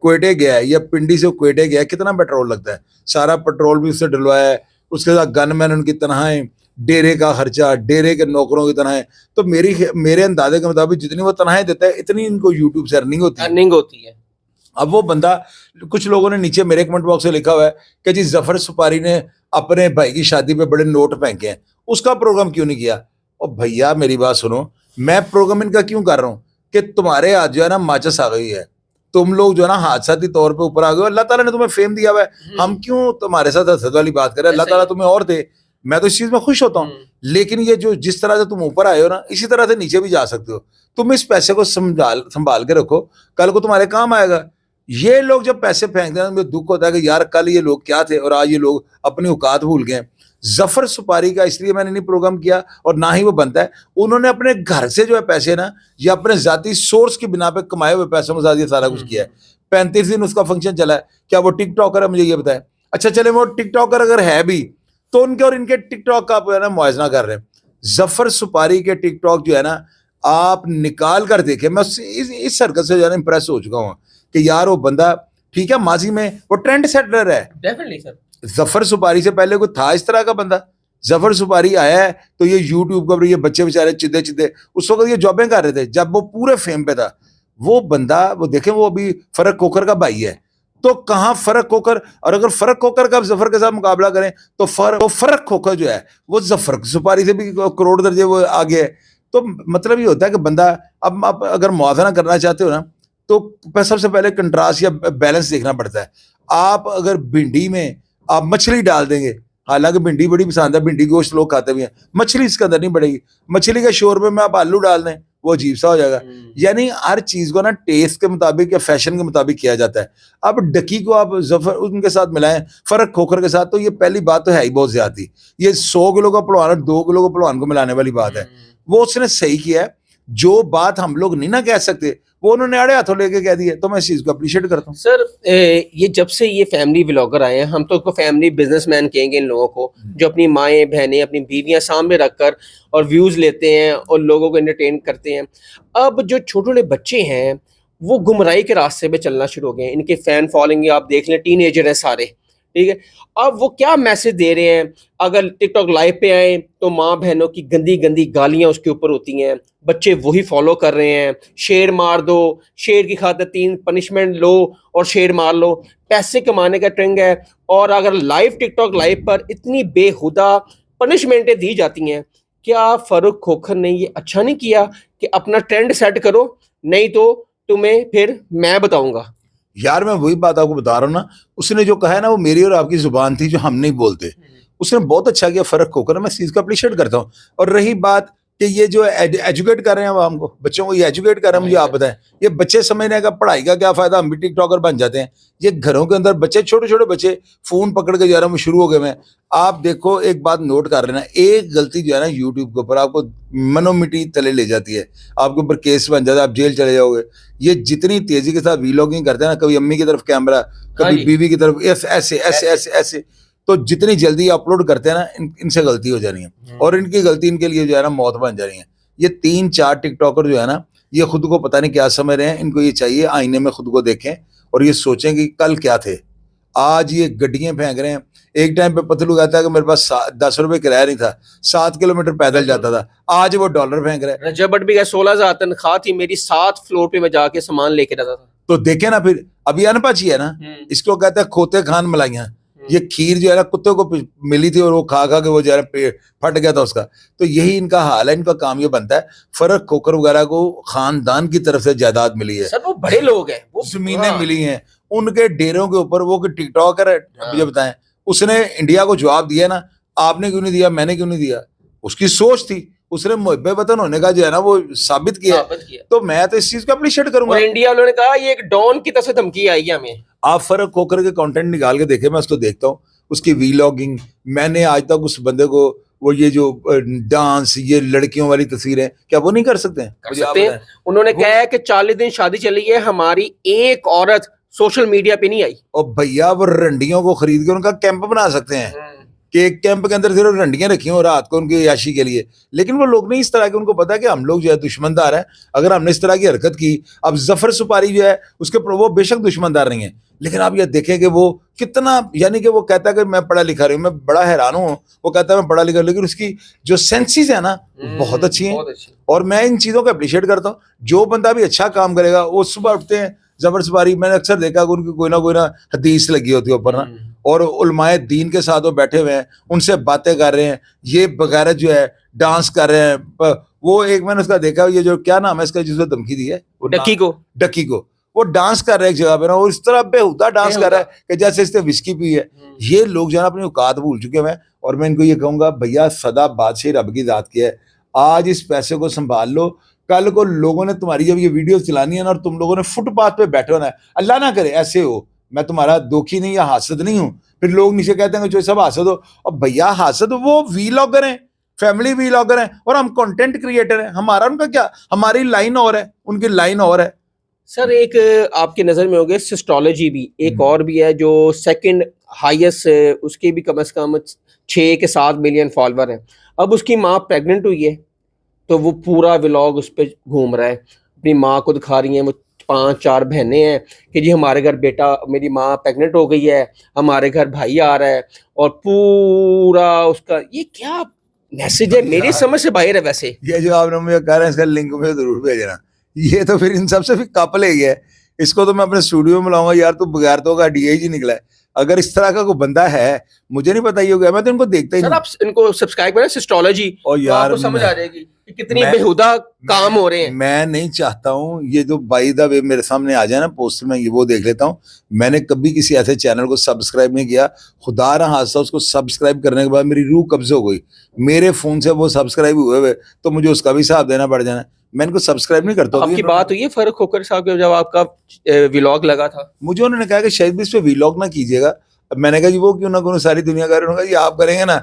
کوئٹے گیا ہے یا پنڈی سے کوئٹے گیا ہے, کتنا پیٹرول لگتا ہے, سارا پیٹرول بھی اس سے ڈلوایا ہے, اس کے ساتھ گن مین ان کی تنہائیں, ڈیرے کا خرچہ, ڈیرے کے نوکروں کی تنہائیں. تو میرے اندازے کے مطابق جتنی وہ تنہائیں دیتا ہے اتنی ان کو یوٹیوب سے ارننگ ہوتی ہے. اب وہ بندہ, کچھ لوگوں نے نیچے میرے کمنٹ باکس سے لکھا ہوا ہے کہ جی ظفر سپاری نے اپنے بھائی کی شادی پہ بڑے نوٹ پھینکے ہیں, اس کا پروگرام کیوں نہیں کیا؟ اور بھیا میری بات سنو, میں پروگرام ان کا کیوں کر رہا ہوں کہ تمہارے ہاتھ جو ہے نا ماچس آ گئی ہے, تم لوگ جو ہے نا حادثاتی طور پہ اوپر آ گئے, اللہ تعالیٰ نے تمہیں فیم دیا ہوا ہے, ہم کیوں تمہارے ساتھ حسد والی بات کریں, اللہ تعالیٰ تمہیں اور دے, میں تو اس چیز میں خوش ہوتا ہوں. لیکن یہ جو جس طرح سے تم اوپر آئے ہو نا, اسی طرح سے نیچے بھی جا سکتے ہو. تم اس پیسے کو سنبھال کے رکھو, کل کو تمہارے کام آئے گا. یہ لوگ جب پیسے پھینکتے ہیں مجھے دکھ ہوتا ہے کہ یار کل یہ لوگ کیا تھے اور آج یہ لوگ اپنی اوقات بھول گئے. ظفر سپاری کا اس لیے میں نے نہیں پروگرام کیا اور نہ ہی وہ بنتا ہے, انہوں نے اپنے گھر سے جو ہے پیسے نا یا اپنے ذاتی سورس کی بنا پہ کمائے ہوئے پیسوں کے ساتھ یہ سارا کچھ کیا ہے. 35 دن اس کا فنکشن چلا ہے. کیا وہ ٹک ٹاکر ہے؟ مجھے یہ بتائیں. اچھا چلے وہ ٹک ٹاکر اگر ہے بھی تو ان کے اور ان کے ٹک ٹاک کا آپ موازنہ کر رہے ہیں. ظفر سپاری کے ٹک ٹاک جو ہے نا آپ نکال کر دیکھیں, میں اس سرکل سے جو ہے نا امپریس ہو چکا ہوں کہ یار وہ بندہ ٹھیک ہے, ماضی میں وہ ٹرینڈ سیٹر ہے. ڈیفینیٹلی سر, ظفر سپاری سے پہلے کوئی تھا اس طرح کا بندہ؟ ظفر سپاری آیا ہے تو یہ یوٹیوب پر یہ بچے بیچارے چدے اس وقت یہ جابیں کر رہے تھے جب وہ پورے فیم پہ تھا. وہ بندہ وہ دیکھیں وہ ابھی فرق کوکر کا بھائی ہے, تو کہاں فرق کوکر, اور اگر فرق کوکر کا ظفر کے ساتھ مقابلہ کریں تو فرق کوکر جو ہے وہ ظفر سپاری سے بھی کروڑ درجے وہ آگے ہے. تو مطلب یہ ہوتا ہے کہ بندہ اب آپ اگر موازنہ کرنا چاہتے ہو نا تو سب سے پہلے کنٹراسٹ یا بیلنس دیکھنا پڑتا ہے. آپ اگر بھنڈی میں آپ مچھلی ڈال دیں گے, حالانکہ بھنڈی بڑی پسند ہے, بھنڈی گوشت لوگ کھاتے بھی ہیں, مچھلی اس کے اندر نہیں بڑھے گی. مچھلی کے شوربے میں آپ آلو ڈال دیں وہ عجیب سا ہو جائے گا. یعنی ہر چیز کو نا ٹیسٹ کے مطابق یا فیشن کے مطابق کیا جاتا ہے. اب ڈکی کو آپ ظفر ان کے ساتھ ملائیں فرق کھوکر کے ساتھ, تو یہ پہلی بات تو ہے ہی بہت زیادہ. یہ 100 کلو کا پلوان اور 2 کلو کا پلوان کو ملانے والی بات ہے. وہ اس نے صحیح کیا ہے, جو بات ہم لوگ نہیں نہ کہہ سکتے وہ انہوں نے اڑے ہاتھوں لے کے کہہ دیا, تو میں اس چیز کو اپریشیٹ کرتا ہوں. سر یہ جب سے یہ فیملی ولاگر آئے ہیں, ہم تو اس کو فیملی بزنس مین کہیں گے ان لوگوں کو, جو اپنی مائیں بہنیں اپنی بیویاں سامنے رکھ کر اور ویوز لیتے ہیں اور لوگوں کو انٹرٹین کرتے ہیں. اب جو چھوٹے چھوٹے بچے ہیں وہ گمراہی کے راستے پہ چلنا شروع ہو گئے ہیں. ان کے فین فالوئنگ آپ دیکھ لیں, ٹین ایجر ہیں سارے, ٹھیک ہے. اب وہ کیا میسج دے رہے ہیں, اگر ٹک ٹاک لائیو پہ آئیں تو ماں بہنوں کی گندی گندی گالیاں اس کے اوپر ہوتی ہیں, بچے وہی فالو کر رہے ہیں. شیر مار دو, شیر کی خاطر 3 پنشمنٹ لو اور شیر مار لو, پیسے کمانے کا ٹرینڈ ہے. اور اگر لائیو ٹک ٹاک لائیو پر اتنی بے ہدہ پنشمنٹیں دی جاتی ہیں, کیا فاروق کھوکھر نے یہ اچھا نہیں کیا کہ اپنا ٹرینڈ سیٹ کرو, نہیں تو تمہیں پھر میں بتاؤں گا. یار میں وہی بات آپ کو بتا رہا ہوں نا, اس نے جو کہا ہے نا وہ میری اور آپ کی زبان تھی جو ہم نہیں بولتے. اس نے بہت اچھا کیا فرق کھوکر, میں اس چیز کو اپریشیٹ کرتا ہوں. اور رہی بات کہ یہ جو ایجوکیٹ کر رہے ہیں عوام کو, بچوں کو یہ ایجوکیٹ کر رہے ہیں, مجھے آپ بتائیں یہ بچے سمجھنے کا پڑھائی کا کیا فائدہ, ہم بھی ٹک ٹاکر بن جاتے ہیں. یہ گھروں کے اندر بچے چھوٹے چھوٹے بچے فون پکڑ کے جو ہے نا وہ شروع ہو گئے ہیں. آپ دیکھو ایک بات نوٹ کر رہے ہیں, ایک غلطی جو ہے نا یوٹیوب کے اوپر آپ کو منو مٹی تلے لے جاتی ہے, آپ کے اوپر کیس بن جاتا ہے, آپ جیل چلے جاؤ گے. یہ جتنی تیزی کے ساتھ ویلاگنگ کرتے ہیں نا, کبھی امی کی طرف کیمرہ کبھی بیوی کی طرف ایسے ایسے ایسے ایسے, تو جتنی جلدی اپلوڈ کرتے ہیں نا ان سے غلطی ہو جانی ہے, اور ان کی غلطی ان کے لیے جو ہے نا موت بن جانی ہے. یہ 3-4 ٹک ٹاکر جو ہے نا یہ خود کو پتہ نہیں کیا سمجھ رہے ہیں. ان کو یہ چاہیے آئینے میں خود کو دیکھیں اور یہ سوچیں کہ کل کیا تھے. آج یہ گڈیاں پھینک رہے ہیں. ایک ٹائم پہ پتلو کہتا ہے کہ میرے پاس 10 روپے کرایہ نہیں تھا, 7 کلومیٹر پیدل جاتا تھا, آج وہ ڈالر پھینک رہے ہیں. رجب بٹ بھی 16,000 تنخواہ تھی میری, 7 فلور پہ میں جا کے سامان لے کے جاتا تھا. تو دیکھیں نا پھر ابھی انپاچی ہے نا, اس کو کہتے ہیں کھوتے کھان ملائیاں. یہ کھیر جو ہے نا کتے کو ملی تھی اور وہ کھا کے وہ جو ہے پھٹ گیا تھا اس کا. تو یہی ان کا حال ہے. ان کا کام یہ بنتا ہے, فرق کھوکر وغیرہ کو خاندان کی طرف سے جائیداد ملی ہے, سر وہ بڑے لوگ ہیں, وہ زمینیں ملی ہیں ان کے ڈیروں کے اوپر. وہ ٹک ٹاکر ہے, مجھے بتائیں اس نے انڈیا کو جواب دیا نا, آپ نے کیوں نہیں دیا, میں نے کیوں نہیں دیا. اس کی سوچ تھی, اس نے محب وطن ہونے کا جو ہے نا وہ ثابت کیا. تو میں تو اس چیز کو اپریشیٹ کروں گا. اور انڈیا والوں نے کہا یہ ایک ڈان کی طرف سے دھمکی آئی ہے ہمیں. آپ فرق کھوکر کے کانٹینٹ نکال کے دیکھیں, میں اس کو دیکھتا ہوں, اس کی ویلاگنگ. میں نے آج تک اس بندے کو وہ یہ جو ڈانس یہ لڑکیوں والی تصویریں کیا وہ نہیں کر سکتے ہیں؟ انہوں نے کہا ہے کہ 40 دن شادی چلی ہے, ہماری ایک عورت سوشل میڈیا پہ نہیں آئی. اور بھیا وہ رنڈیوں کو خرید کے ان کا کیمپ بنا سکتے ہیں. کہ ایک کیمپ کے اندر صرف رنڈیاں رکھی ہوں رات کو ان کی عیاشی کے لیے, لیکن وہ لوگ نہیں اس طرح کے, ان کو پتا ہے کہ ہم لوگ جو ہے دشمن دار ہیں. اگر ہم نے اس طرح کی حرکت کی, اب ظفر سپاری جو ہے اس کے وہ بے شک دشمن دار نہیں ہے, لیکن آپ یہ دیکھیں کہ وہ کتنا, یعنی کہ وہ کہتا ہے کہ میں پڑھا لکھا رہی ہوں, میں بڑا حیران ہوں, وہ کہتا ہے میں پڑھا لکھا ہوں, لیکن اس کی جو سینسز ہے نا بہت اچھی ہیں, اور میں ان چیزوں کو اپریشیٹ کرتا ہوں. جو بندہ بھی اچھا کام کرے گا, وہ صبح اٹھتے ہیں ظفر سپاری, میں نے اکثر دیکھا کہ ان کی کوئی نہ حدیث لگی ہوتی ہے اوپر نا, اور علماء دین کے ساتھ وہ بیٹھے ہوئے ہیں, ان سے باتیں کر رہے ہیں, یہ بغیر جو ہے ڈانس کر رہے ہیں. وہ ایک میں نے اس کا دیکھا, یہ جو کیا نام ہے اس کا جس کو دھمکی دی ہے, ڈکی کو, وہ ڈانس کر رہے ایک جگہ پہ نا, اور اس طرح بےہودہ ڈانس کر رہا ہے کہ جیسے اس نے وسکی پی ہے. یہ لوگ جو ہے نا اپنی اوقات بھول چکے ہیں. اور میں ان کو یہ کہوں گا, بھیا سدا بادشاہ رب کی ذات کی ہے, آج اس پیسے کو سنبھال لو, کل کو لوگوں نے تمہاری جب یہ ویڈیو چلانی ہے نا, اور تم لوگوں نے فٹ پاتھ پہ بیٹھے ہونا ہے, اللہ نہ کرے ایسے ہو, میں تمہارا دوکھی نہیں یا حاسد نہیں ہوں, پھر لوگ نیچے کہتے ہیں کہ جو سب حاسد ہو. اور بھیا حاسد وہ وی لاگر ہیں, فیملی وی لاگر ہیں, اور ہم کنٹینٹ کریٹر ہیں. ہمارا ان کا کیا, ہماری لائن اور ہے, ان کی لائن اور ہے. سر ایک آپ کی نظر میں ہوگی سسٹالوجی بھی ایک اور بھی ہے جو سیکنڈ ہائیسٹ, اس کے بھی کم از کم 6 کے 7 ملین فالوور ہیں. اب اس کی ماں پریگننٹ ہوئی ہے تو وہ پورا ولاگ اس پہ گھوم رہا ہے, اپنی ماں کو دکھا رہی ہیں, وہ 5-4 بہنیں ہیں کہ جی ہمارے گھر بیٹا, میری ماں پریگننٹ ہو گئی ہے, ہمارے گھر بھائی آ رہا ہے, اور پورا اس کا یہ کیا میسج ہے میری سمجھ سے باہر ہے. ویسے یہ جو آپ نے مجھے کہہ رہے ہیں اس کا لنک مجھے ضرور بھیجنا, یہ تو پھر ان سب سے بھی کپل ہے. یہ اس کو تو میں اپنے اسٹوڈیو میں لاؤں گا, یار تو بغیر تو کا ڈی ایچ ہی نکلا ہے. اگر اس طرح کا کوئی بندہ ہے, مجھے نہیں پتا یہ ہو گیا, میں تو ان کو دیکھتا ہی نہیں. سر آپ ان کو سبسکرائب کریں سسٹالوجی, اور تو یار آپ کو سمجھ آ جائے گی کہ کتنی بےہودہ کام ہو رہے ہیں. میں نہیں چاہتا ہوں یہ جو بائی دا وے میرے سامنے آ جائے نا پوسٹ میں, یہ وہ دیکھ لیتا ہوں. میں نے کبھی کسی ایسے چینل کو سبسکرائب نہیں کیا, خدا نہ حادثہ اس کو سبسکرائب کرنے کے بعد میری روح قبض ہو گئی, میرے فون سے وہ سبسکرائب ہوئے تو مجھے اس کا بھی حساب دینا پڑ جانا. میں ان کو سبسکرائب نہیں کرتا. آپ کی بات ہوئی ہے فرق کھوکر صاحب کے, جب آپ کا ولاگ لگا تھا, مجھے انہوں نے کہا کہ شاید بھی اس پہ ولاگ نہ کیجیے گا. میں نے کہا جی وہ کیوں نہ کروں, ساری دنیا کر رہی ہوں, یہ آپ کریں گے نا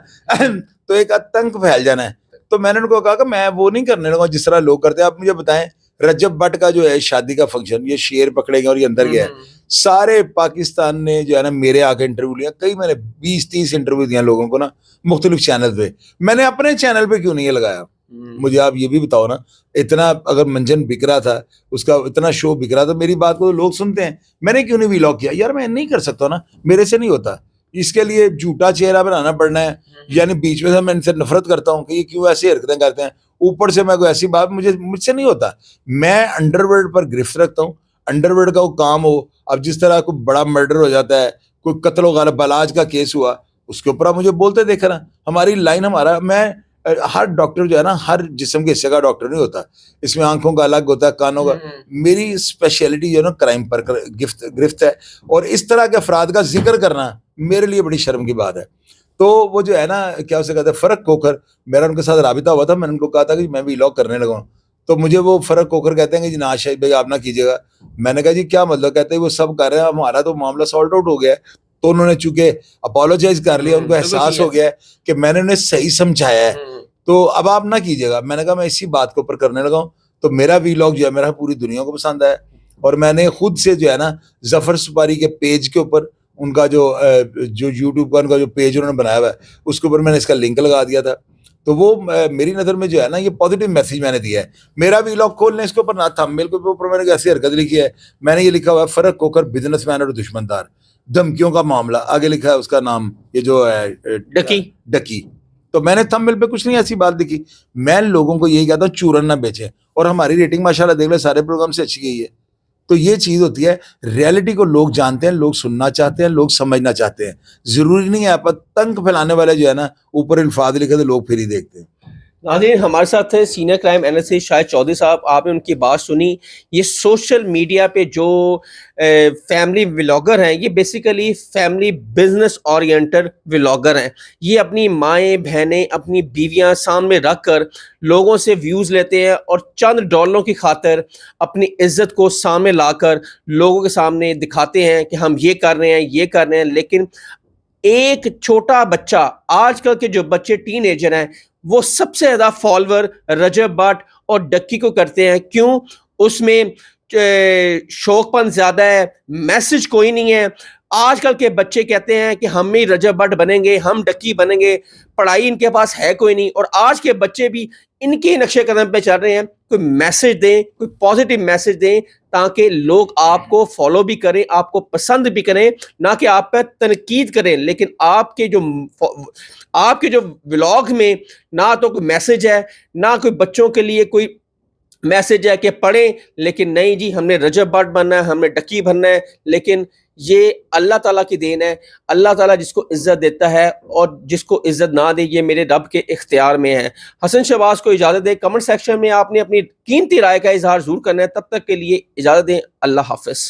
تو ایک آتنک پھیل جانا ہے. تو میں نے ان کو کہا کہ میں وہ نہیں کرنے لگا جس طرح لوگ کرتے ہیں. آپ مجھے بتائیں, رجب بٹ کا جو ہے شادی کا فنکشن, یہ شیر پکڑے گے اور یہ اندر گیا ہے, سارے پاکستان نے جو ہے نا میرے آ کے انٹرویو لیا, کئی میں نے 20-30 انٹرویو دیا لوگوں کو نا مختلف چینل پہ. میں نے اپنے چینل پہ کیوں نہیں لگایا؟ مجھے آپ یہ بھی بتاؤ نا, اتنا اگر منجن بک رہا تھا, اس کا اتنا شو بک رہا تھا, میری بات کو تو لوگ سنتے ہیں, میں نے کیوں نہیں ولاگ کیا؟ یار میں نہیں کر سکتا نا, میرے سے نہیں ہوتا. اس کے لیے جھوٹا چہرہ بنانا پڑنا ہے, یعنی بیچ میں سے میں ان سے نفرت کرتا ہوں کہ یہ کیوں ایسی حرکتیں کرتے ہیں, اوپر سے میں کوئی ایسی بات مجھ سے نہیں ہوتا. میں انڈر ورلڈ پر گرفت رکھتا ہوں, انڈر ورلڈ کا وہ کام ہو. اب جس طرح کوئی بڑا مرڈر ہو جاتا ہے, کوئی قتل و غارت بلاج کا کیس ہوا, اس کے اوپر آپ مجھے بولتے دیکھ رہا, ہماری لائن ہمارا, میں ہر ڈاکٹر جو ہے نا ہر جسم کے حصے کا ڈاکٹر نہیں ہوتا, اس میں آنکھوں کا الگ ہوتا ہے, کانوں کا. میری اسپیشلٹی جو ہے نا کرائم پر گرفت ہے, اور اس طرح کے افراد کا ذکر کرنا میرے لیے بڑی شرم کی بات ہے. تو وہ جو ہے نا کیا اسے کہتے ہیں, فرق کھوکر, میرا ان کے ساتھ رابطہ ہوا تھا, میں نے ان کو کہا تھا کہ میں بھی ولاگ کرنے لگا ہوں. تو مجھے وہ فرق کھوکر کہتے ہیں کہ جی نا شاہد بھائی آپ نہ کیجیے گا. میں نے کہا جی کیا مطلب؟ کہتے ہیں وہ سب کر رہے ہیں, ہمارا تو معاملہ سالٹ آؤٹ ہو گیا ہے. تو انہوں نے چونکہ اپالوجائز کر لیا, ان کو احساس ہو گیا ہے کہ میں نے انہیں صحیح سمجھایا ہے, تو اب آپ نہ کیجیے گا. میں نے کہا میں اسی بات کے اوپر کرنے لگا ہوں. تو میرا ولاگ جو ہے میرا پوری دنیا کو پسند آیا, اور میں نے خود سے جو ہے نا ظفر سپاری کے پیج کے اوپر, ان کا جو یوٹیوب کا ان کا جو پیج انہوں نے بنایا ہوا ہے, اس کے اوپر میں نے اس کا لنک لگا دیا تھا. تو وہ میری نظر میں جو ہے نا یہ پازیٹیو میسج میں نے دیا ہے. میرا ولاگ کھول لیں, اس کے اوپر نہ تھمبنیل کے اوپر میں نے ایسی حرکت لکھی ہے, میں نے یہ لکھا ہوا ہے فرق کھوکر بزنس مین اور دشمن دار, دھمکیوں کا معاملہ. آگے لکھا ہے اس کا نام, یہ جو ہے ڈکی. تو میں نے تھمبنیل پہ کچھ نہیں ایسی بات لکھی. میں لوگوں کو یہی کہتا ہوں چورن نہ بیچیں, اور ہماری ریٹنگ ماشاءاللہ دیکھ لیں سارے پروگرام سے اچھی گئی ہے. تو یہ چیز ہوتی ہے, ریئلٹی کو لوگ جانتے ہیں, لوگ سننا چاہتے ہیں, لوگ سمجھنا چاہتے ہیں. ضروری نہیں ہے آپ تنگ پھیلانے والے جو ہے نا اوپر الفاظ لکھے تو لوگ پھر ہی دیکھتے ہیں. ناظرین ہمارے ساتھ تھے سینئر کرائم اینالسٹ شاہد چودھری صاحب. آپ نے ان کی بات سنی. یہ سوشل میڈیا پہ جو فیملی ولاگر ہیں, یہ basically family business oriented vlogger ہیں. یہ اپنی مائیں بہنیں اپنی بیویاں سامنے رکھ کر لوگوں سے ویوز لیتے ہیں, اور چند ڈالروں کی خاطر اپنی عزت کو سامنے لا کر لوگوں کے سامنے دکھاتے ہیں کہ ہم یہ کر رہے ہیں, یہ کر رہے ہیں. لیکن ایک چھوٹا بچہ, آج کل کے جو بچے ٹین ایجر ہیں, وہ سب سے زیادہ فالوور رجب بٹ اور ڈکی کو کرتے ہیں. کیوں؟ اس میں شوق پن زیادہ ہے, میسج کوئی نہیں ہے, آج کل کے بچے کہتے ہیں کہ ہم ہی رجب بٹ بنیں گے, ہم ڈکی بنیں گے, پڑھائی ان کے پاس ہے کوئی نہیں. اور آج کے بچے بھی ان کے نقشے قدم پہ چل رہے ہیں. کوئی میسج دیں, کوئی پازیٹیو میسج دیں تاکہ لوگ آپ کو فالو بھی کریں, آپ کو پسند بھی کریں, نہ کہ آپ پہ تنقید کریں. لیکن آپ کے جو ولاگ میں نہ تو کوئی میسج ہے, نہ کوئی بچوں کے لیے کوئی میسج ہے کہ پڑھیں, لیکن نہیں جی ہم نے رجب بٹ بننا ہے, ہم نے ڈکی بننا ہے. لیکن یہ اللہ تعالیٰ کی دین ہے. اللہ تعالیٰ جس کو عزت دیتا ہے اور جس کو عزت نہ دے یہ میرے رب کے اختیار میں ہے. حسن شہباز کو اجازت دیں. کمنٹ سیکشن میں آپ نے اپنی قیمتی رائے کا اظہار ضرور کرنا ہے. تب تک کے لیے اجازت دیں. اللہ حافظ.